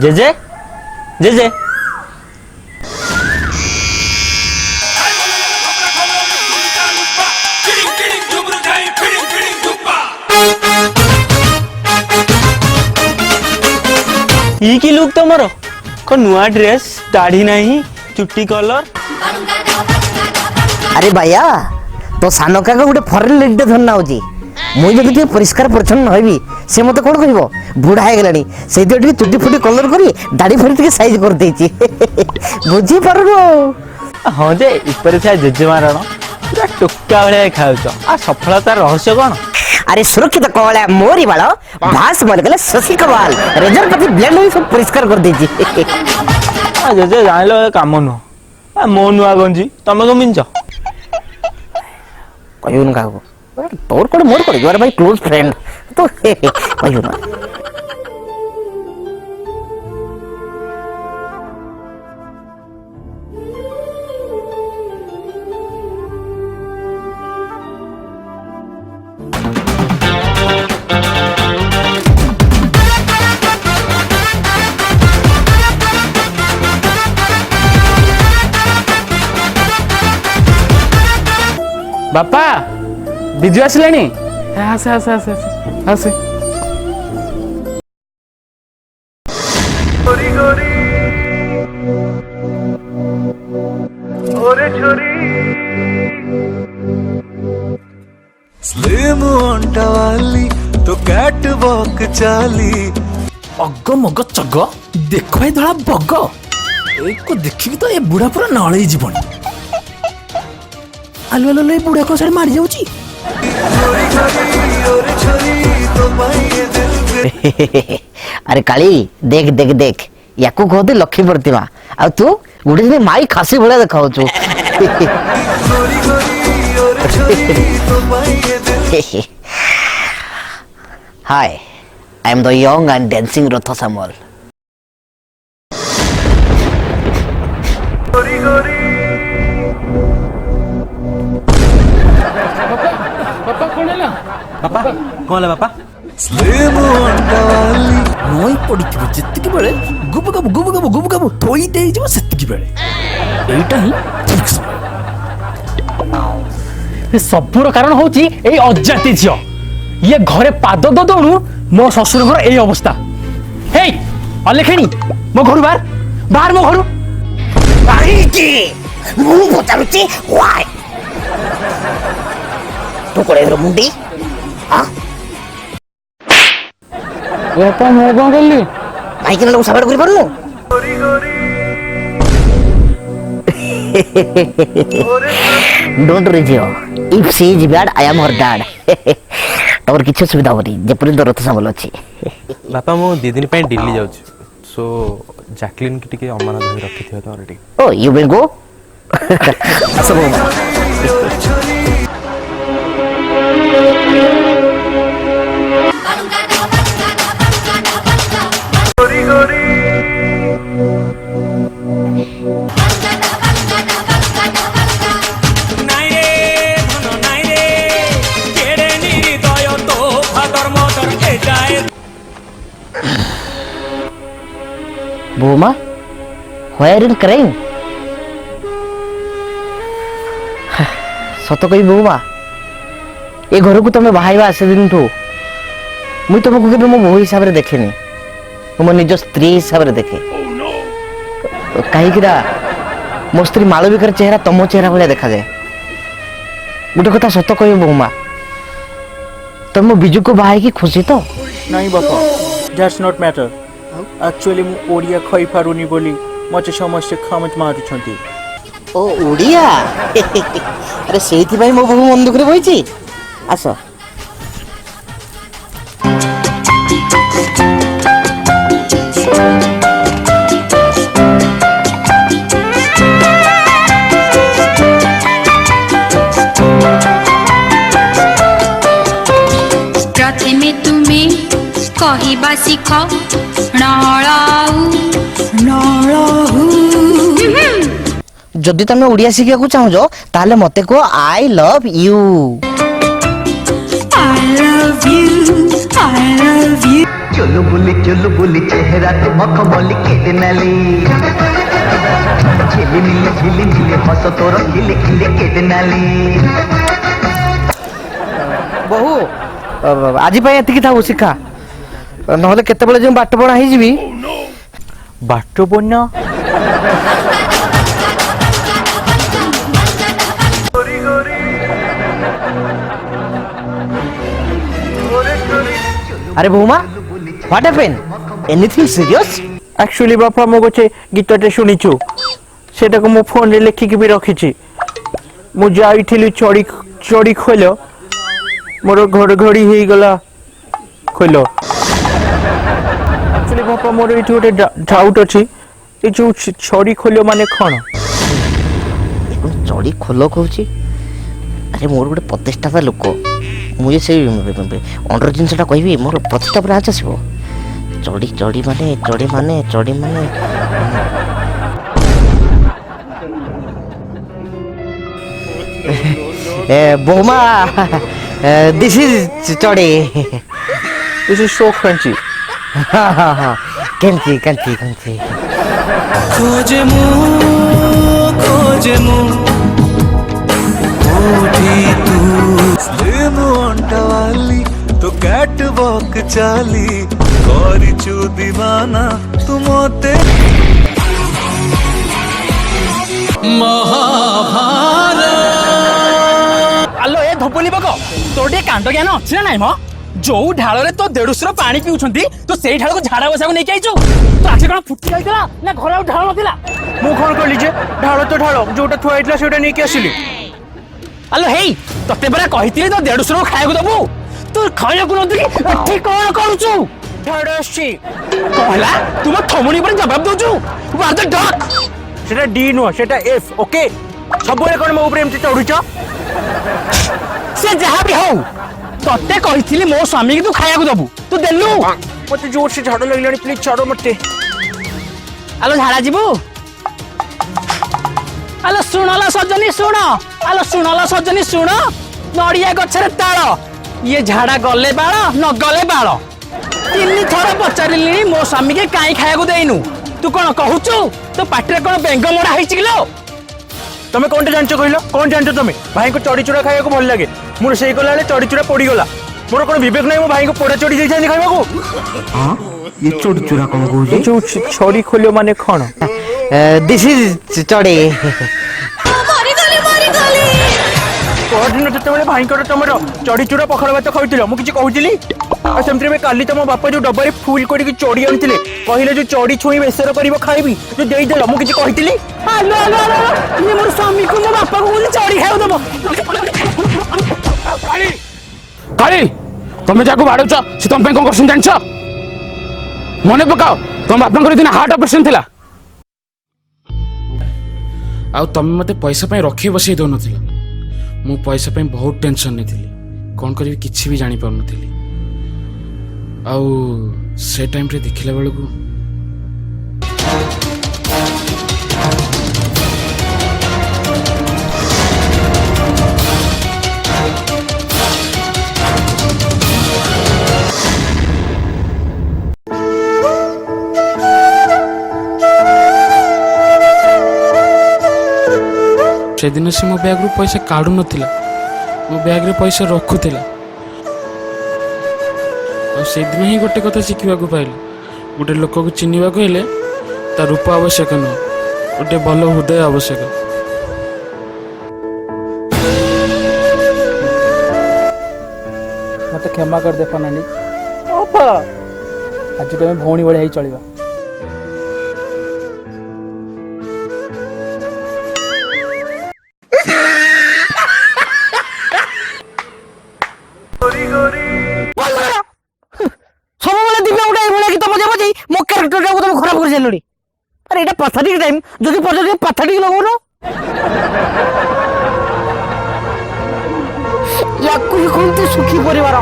JJ JJ ई की look तुमर को नुआ ड्रेस दाढ़ी नहीं चुट्टी कलर। अरे भैया तो सान का गोटे फरेन लेडी धरना होची मुई जदि टिके परिष्कार परिच्छन्न होइबी से मते कोन कहबो बुढ़ा हे गेलानी से टिके चुट्टी फुटी कलर करी दाढ़ी फड़ी टिके साइज कर देची बुझी परनो। हां जे ऊपर से जेजे मारण पूरा टोका भले खाउछ आ सफलता रहस्य कोन। अरे सुरक्षित कवला मोरी बाल भास मत गले शशि कवाल रेजर पति ब्लेंड में सब परिष्कार कर देची आ जेजे जानलो काम नु आ मो नुआ गंजी तमे को मिंच कहियो न काको तोर कोड मोर कोड you are my close friend तो कहियो ना। बापा विजय आसलानी आसे आसे आसे आसे गोरी गोरी ओरे छोरी स्लिम अंटा वाली तो कैट वॉक चाली अग मग चग देख ए धड़ा बग एक देखिकी तो ए बुढ़ा पूरा नळई जीवन आलो आलो ए बुढ़ा को सारे मार जाउची। अरे काली देख देख देख याकू कहते लक्ष्मी प्रतिमा आ तू गुडे दिन माई खासी भले देखाउ छु। Hi I am the young and dancing Rath Samal. गोरी गोरी पापा कौन है पापा कौन है पापा स्लिम अंटा वाली नई पड़िथिबो जत्तिकी बेले गुब गब थोई देई जबो सेत्तिकी बेले एटा ही ठीक ए सबुर कारण होची ए अजाति झियो ये घरे पाद दो दोनु मो ससुर घर ए अवस्था हे अलेखेनी मो घर बाहर बाहर मो घर आई की मु पचारुची व्हाई तो कोड़े मुंडी हां बापा मैं कौन कर ली भाई के लोग साबर करि परनु गोरी गोरी डोंट रिजियो if she is bad I am her dad और किछ सुविधा होरी जेपुरी रथ सामल अछि। बापा मो 2 दिन पे दिल्ली जाउछ सो जैकलिन की टिके अमानत धरि रखिथियो तो already. Oh you will go सब गोरी गोरी नाई रे धनो नाई रे केड़े निर्दय तो धर्म दरके जाए। बोमा व्हेयर इन क्राइम सत कही बोमा ए घर को तुम बाहाइबा आसे दिन ठू मुई तुमको केबे मो बहु हिसाब रे देखेनी मो निज स्त्री हिसाब रे देखे कहीं कि मो स्त्री मालविकर चेहरा तुम चेहरा भाया देखा जाए। गोटे कथा सत कह बहुमा तुम बिजू को बाहाई की खुशी तो नहीं बापा दैट्स नॉट मैटर एक्चुअली मु ओडिया खई पारुनी बोली मते समस्त खमत मारुछंती। ओ ओडिया अरे सेठी भाई मो बहु मन दुख रे बहिची आसो प्रथमे तुम्हें कहिबा शिख जदि तुम ओडिया शिखा को चाहो ताले मते को आई लव यू। চুলু বুলি চেহারাতে মখমলি কেটে নালি ঝিলিমিলি হস তোর খিলি খিলি কেটে নালি। বহু ଆଜି ପାଇଁ ଏତିକି ଥାଉ ଶିଖା, ନହେଲେ କେତେବେଳେ ଯେଉଁ ବାଟ ବଣା ହେଇଯିବି। ବାଟ ବନ୍ୟା ଆରେ ବୋଉମା, what happen? Anything serious? Actually ବାପା ମୁଁ ଗୋଟେ ଗୀତଟେ ଶୁଣିଛୁ, ସେଟାକୁ ମୁଁ ଫୋନରେ ଲେଖିକି ବି ରଖିଛି। ମୁଁ ଯାଇଥିଲି ଚଢ଼ି ଖୋଲ, ମୋର ଘଡ଼ଘଡ଼ି ହେଇଗଲା ଖୋଲ। ଆକ୍ଚୁଆଲି ବାପା ମୋର ଏଇଠି ଗୋଟେ ଡାଉଟ୍ ଅଛି, ଏ ଯୋଉ ଚଢ଼ି ଖୋଲ ମାନେ କ'ଣ? ଚଢ଼ି ଖୋଲ କହୁଛି? ଆରେ ମୋର ଗୋଟେ ପ୍ରତିଷ୍ଠା ଲୋକ, ମୁଁ ଯେ ସେଇ ଅଣ୍ଡର ଜିନିଷଟା କହିବି, ମୋର ପ୍ରତିଷ୍ଠା ଉପରେ ଆଞ୍ଚ ଆସିବ। ଚଢ଼ି ମାନେ ବୋମା, ଦିସ୍ ଇଜ୍ ଚଢ଼ି। This is so crunchy. କେଞ୍ଚି खोजे मु कोठी तू स्लिम अंटवाली तो कैट वॉक चाली କରିଛୁ दीवाना तू मोते ଆଲୋ ଏ ଧୋପଲି ପକ, ତୋର ଟିକେ କାଣ୍ଡ ଜ୍ଞାନ ଅଛି ନା ନାଇଁ ମ? ଯୋଉ ଢାଳରେ ତୋ ଦେଢୁଶୁର ପାଣି ପିଉଛନ୍ତି, ତୁ ସେଇ ଢାଳକୁ ଝାଡା ବସାକୁ ନେଇକି ଆଇଛୁ। ତୋ ଆଖି କଣ ଫୁଟି ଯାଇଥିଲା ନା ଘରେ ଆଉ ଢାଳ ନଥିଲା? ମୁଁ କ'ଣ କଲି ଯେ, ଢାଳ ତ ଢାଳ, ଯୋଉଟା ଥୁଆ ହେଇଥିଲା ସେଇଟା ନେଇକି ଆସିଲି। ଆଲୋ ହେଇ, ତତେ ପରା କହିଥିଲି ତୋ ଦେଢୁଶୁରକୁ ଖାଇବାକୁ ଦବୁ, ତୁ ଖାଇବାକୁ ନଦେଇକି ଏଠି କଣ କରୁଛୁ? ଝାଡ଼ା ଆସିଛି। କଣ ହେଲା? ତୁ ମୋ ଥମୁଣି ଉପରେ ଜବାବ ଦଉଛୁ? ସେଟା ଡି ନୁହଁ, ସେଟା ଏଫ୍। ଓକେ, ସବୁବେଳେ କ'ଣ ମୋ ଉପରେ ଏମିତି ଚଢୁଛ? ସେ ଯାହା ବି ହଉ, ତତେ କହିଥିଲି ମୋ ସ୍ୱାମୀକି ତୁ ଖାଇବାକୁ ଦବୁ, ତୁ ଦେଲୁ? ମତେ ଜୋରସେ ଝାଡ଼ା ଲାଗିଲାଣି, ପ୍ଲିଜ ଛାଡ଼ ମତେ। ଆଲୋ ଝାଡ଼ା ଯିବୁ? ଆଲୋ ଶୁଣଲ ସଜନୀ ଶୁଣ, ଆଲୋ ଶୁଣଲ ସଜନୀ ଶୁଣ, ନଡ଼ିଆ ଗଛରେ ତାଳ, ଇଏ ଝାଡ଼ା ଗଲେ ବାଳ ନ ଗଲେ ବାଳ। 3 ଥର ପଚାରିଲିଣି ମୋ ସ୍ୱାମୀକି କାଇଁ ଖାଇବାକୁ ଦେଇନୁ, ତୁ କଣ କହୁଛୁ? ତୋ ପାଟିରେ କଣ ବେଙ୍ଗ ମୋଡା ହେଇଛି କିଲୋ? ତମେ କଣଟା ଜାଣିଛ କହିଲ? କ'ଣ ଜାଣିଛ ତମେ? ଭାଇଙ୍କୁ ଚଢ଼ିଚୁରା ଖାଇବାକୁ ଭଲ ଲାଗେ, ମୁଁ ରୋଷେଇ କଲାବେଳେ ଚଢ଼ିଚୁରା ପୋଡ଼ିଗଲା। ମୋର କ'ଣ ବିବେକ ନାହିଁ? ମୋ ଭାଇଙ୍କୁ ପୋଡ଼ା ଚଢ଼ି ଦେଇଥାନ୍ତି ଖାଇବାକୁ। ଚୋରା କ'ଣ କହୁଛି? ଏ ଯୋଉ ଛଡ଼ି ଖୋଲିବ ମାନେ କ'ଣ? ଦିସ୍ ଇଜ୍ ଚଢ଼ି। ପରଦିନ ଯେତେବେଳେ ଭାଇଙ୍କର ତମର ଚଢ଼ିଚୁରା ପଖାଳ ଭାତ ଖାଉଥିଲ, ମୁଁ କିଛି କହୁଥିଲି? ଆଉ ସେମିତି ଏବେ କାଲି ତମ ବାପା ଯୋଉ ଡବାରେ ଫୁଲ କରିକି ଚଢ଼ି ଆଣିଥିଲେ, କହିଲେ ଯୋଉ ଚଢ଼ି ଛୁଇଁ ବେସର କରିବ ଖାଇବି, ଯୋଉ ଦେଇଦେଲ, ମୁଁ କିଛି କହିଥିଲି? ଇଏ ମୋର ସ୍ୱାମୀକୁ ମୋ ବାପାକୁ ବୋଲି ଚଢ଼ି ଖାଇବାକୁ ଦବ। କାଳି, ତମେ ଯାହାକୁ ବାଡ଼ଉଛ ସେ ତମ ପାଇଁ କଣ କରୁଛନ୍ତି ଜାଣିଛ? ମନେ ପକାଅ, ତମ ବାପାଙ୍କର ଦିନ ହାର୍ଟ ଅପରେସନ ଥିଲା, ଆଉ ତମେ ମତେ ପଇସା ପାଇଁ ରଖି ବସେଇ ଦଉନଥିଲ। ମୁଁ ପଇସା ପାଇଁ ବହୁତ ଟେନସନ୍ ନେଇଥିଲି, କ'ଣ କରିବି କିଛି ବି ଜାଣିପାରୁନଥିଲି। ଆଉ ସେ ଟାଇମ୍ରେ ଦେଖିଲା ବେଳକୁ ସେଦିନ ସେ ମୋ ବ୍ୟାଗ୍ରୁ ପଇସା କାଢ଼ୁନଥିଲା, ମୋ ବ୍ୟାଗ୍ରେ ପଇସା ରଖୁଥିଲା। ଆଉ ସେଦିନ ହିଁ ଗୋଟେ କଥା ଶିଖିବାକୁ ପାଇଲି, ଗୋଟେ ଲୋକକୁ ଚିହ୍ନିବାକୁ ହେଲେ ତା ରୂପ ଆବଶ୍ୟକ ନୁହଁ, ଗୋଟେ ଭଲ ହୃଦୟ ଆବଶ୍ୟକ। ମତେ କ୍ଷମା କରିଦେ ନାନୀ, ଆଜି ତମେ ଭଉଣୀ ଭଳିଆ ହେଇ ଚଳିବା। ସବୁବେଳେ ଦିନ ଗୋଟେ ଏଇଭଳିଆ ଗୀତ ବଜେଇ ବଜେଇ ମୋ କ୍ୟାରେକ୍ଟରଟାକୁ ତମେ ଖରାପ କରି ସାରିଲଣି। ଆରେ ଏଇଟା ପାଥାଟିକ ଟାଇମ୍, ଯଦି ପଚାରୁଛ ପାଥାଟିକ ଲଗଉନ। ୟାକୁ ହିଁ କୁହନ୍ତି ସୁଖୀ ପରିବାର।